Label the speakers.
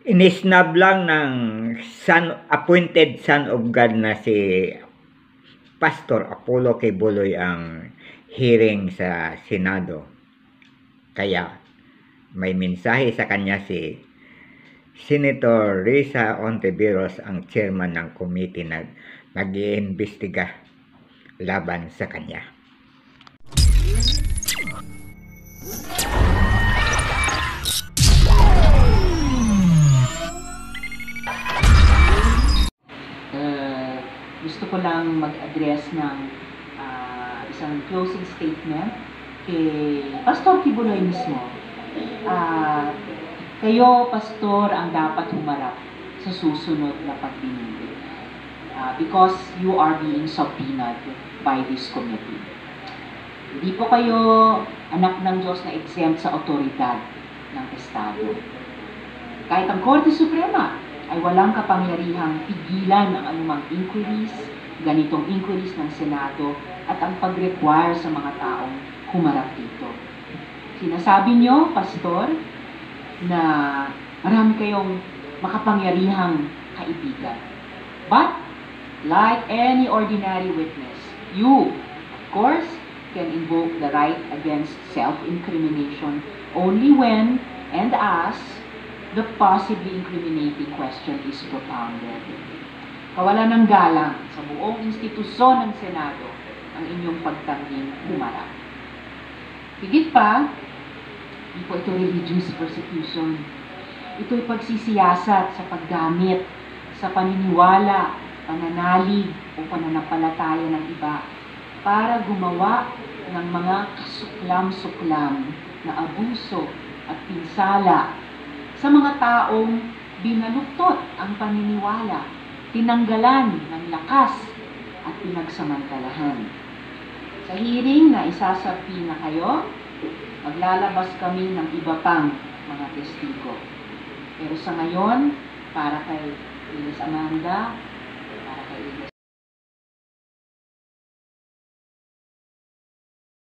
Speaker 1: inisnab lang ng appointed son of God na si Pastor Apollo Quiboloy ang hearing sa Senado. Kaya may mensahe sa kanya si Senator Risa Ontiveros, ang chairman ng committee na nag-iimbestiga laban sa kanya.
Speaker 2: Gusto ko lang mag-address ng isang closing statement kay Pastor Quiboloy mismo. Kayo, Pastor, ang dapat humarap sa susunod na pagpinili because you are being subpoenaed by this committee. Hindi po kayo anak ng Diyos na exempt sa otoridad ng Estado. Kahit ang Korte Suprema ay walang kapangyarihang pigilan ang anumang inquiries, ganitong inquiries ng Senado at ang pag-require sa mga taong humarap dito. Sinasabi nyo, Pastor, na marami kayong makapangyarihang kaibigan. But, like any ordinary witness, you, of course, can invoke the right against self-incrimination only when and as the possibly incriminating question is propounded. Kawalan ng galang sa buong institusyon ng Senado ang inyong pagtangging humarap. Higit pa, hindi po ito religious persecution. Ito'y pagsisiyasat sa paggamit sa paniniwala, pananalig o pananampalataya ng iba para gumawa ng mga kasuklam-suklam na abuso at pinsala sa mga taong binaluktot ang paniniwala, tinanggalan ng lakas at pinagsamantalahan. Sa hearing na isasapi na kayo, maglalabas kami ng iba pang mga testigo. Pero sa ngayon, para kay Miss Amanda,